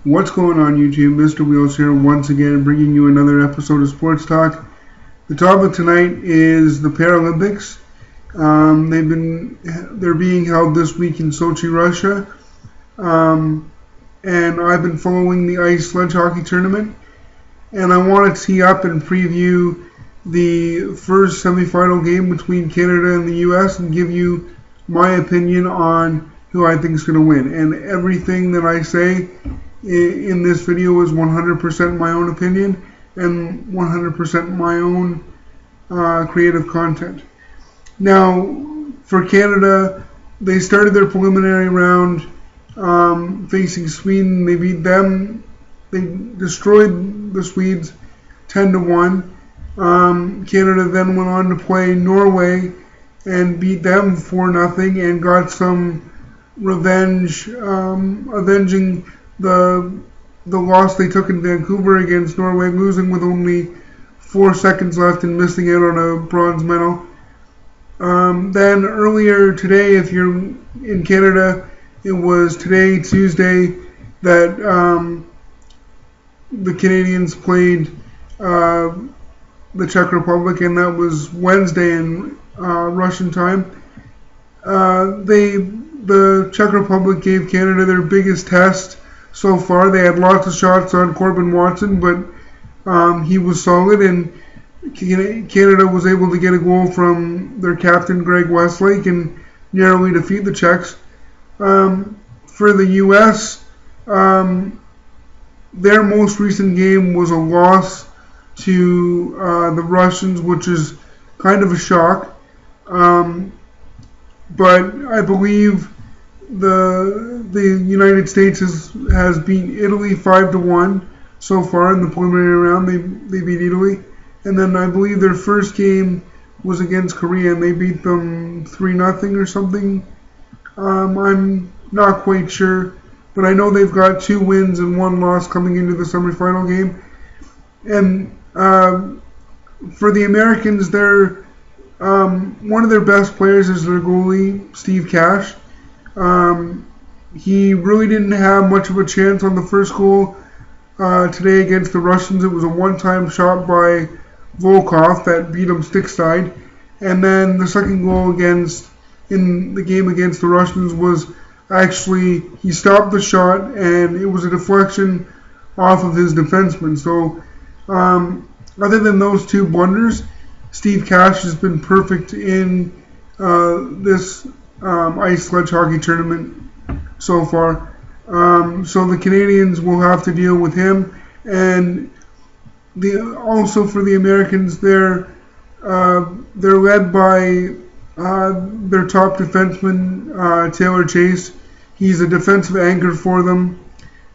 What's going on YouTube? Mr. Wheels here once again bringing you another episode of Sports Talk. The topic tonight is the Paralympics. They're being held this week in Sochi, Russia. And I've been following the ice sledge hockey tournament. And I want to tee up and preview the first semifinal game between Canada and the US and give you my opinion on who I think is going to win. And everything that I say in this video is 100% my own opinion and 100% my own creative content. Now, for Canada, they started their preliminary round facing Sweden. They beat them. They destroyed the Swedes 10-1. Canada then went on to play Norway and beat them 4-0 and got some revenge, avenging the loss they took in Vancouver against Norway, losing with only 4 seconds left and missing out on a bronze medal. Then earlier today, if you're in Canada, it was today, Tuesday, that the Canadians played the Czech Republic, and that was Wednesday in Russian time. The Czech Republic gave Canada their biggest test so far. They had lots of shots on Corbin Watson, but he was solid, and Canada was able to get a goal from their captain, Greg Westlake, and narrowly defeat the Czechs. For the U.S., their most recent game was a loss to the Russians, which is kind of a shock. But I believe the United States has beat Italy 5-1 so far in the preliminary round. They beat Italy, and then I believe their first game was against Korea and they beat them 3-0 or something. I'm not quite sure, but I know they've got 2 wins and 1 loss coming into the semifinal game. And for the Americans, one of their best players is their goalie, Steve Cash. He really didn't have much of a chance on the first goal today against the Russians. It was a one-time shot by Volkov that beat him stick-side. And then the second goal in the game against the Russians was actually, he stopped the shot and it was a deflection off of his defenseman. So other than those 2 blunders, Steve Cash has been perfect in this ice sledge hockey tournament so far. So the Canadians will have to deal with him, and also for the Americans, they're led by their top defenseman, Taylor Chase. He's a defensive anchor for them,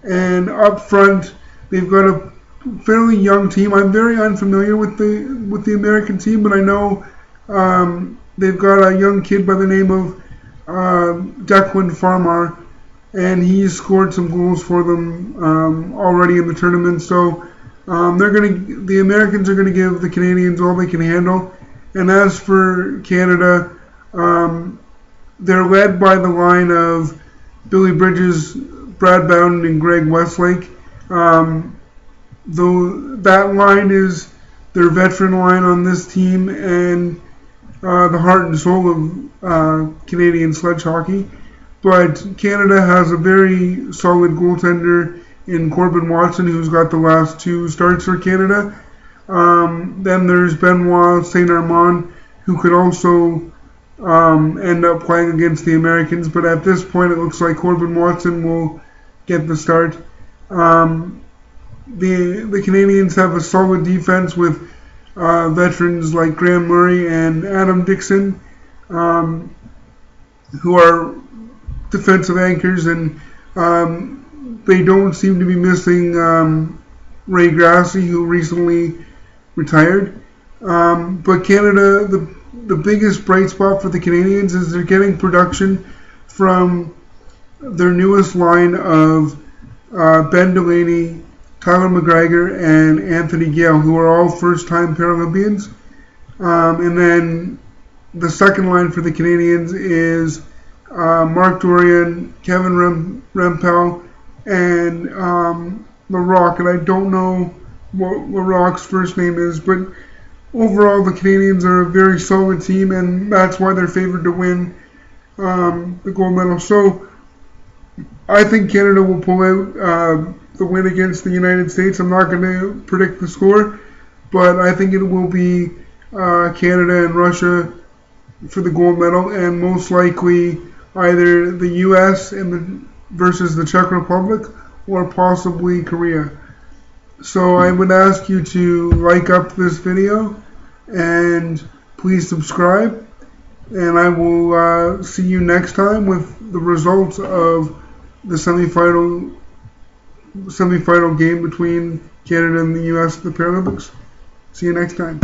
and up front they've got a fairly young team. I'm very unfamiliar with the American team, but I know they've got a young kid by the name of Declan Farmar, and he's scored some goals for them already in the tournament. So the Americans are gonna give the Canadians all they can handle. And as for Canada, they're led by the line of Billy Bridges, Brad Bowden, and Greg Westlake. Though that line is their veteran line on this team and the heart and soul of Canadian sledge hockey. But Canada has a very solid goaltender in Corbin Watson, who's got the last 2 starts for Canada. Then there's Benoit St. Armand, who could also end up playing against the Americans. But at this point, it looks like Corbin Watson will get the start. The Canadians have a solid defense with veterans like Graham Murray and Adam Dixon, who are defensive anchors, and they don't seem to be missing Ray Grassi, who recently retired. But Canada, the biggest bright spot for the Canadians is they're getting production from their newest line of Ben Delaney, Tyler McGregor, and Anthony Gale, who are all first-time Paralympians. And then the second line for the Canadians is Mark Dorian, Kevin Rempel, and Larocque, and I don't know what Larocque's first name is, but overall the Canadians are a very solid team, and that's why they're favored to win the gold medal. So I think Canada will pull out the win against the United States. I'm not going to predict the score, but I think it will be Canada and Russia for the gold medal, and most likely either the U.S. versus the Czech Republic or possibly Korea. So I would ask you to like up this video and please subscribe, and I will see you next time with the results of the semifinal game between Canada and the U.S. at the Paralympics. See you next time.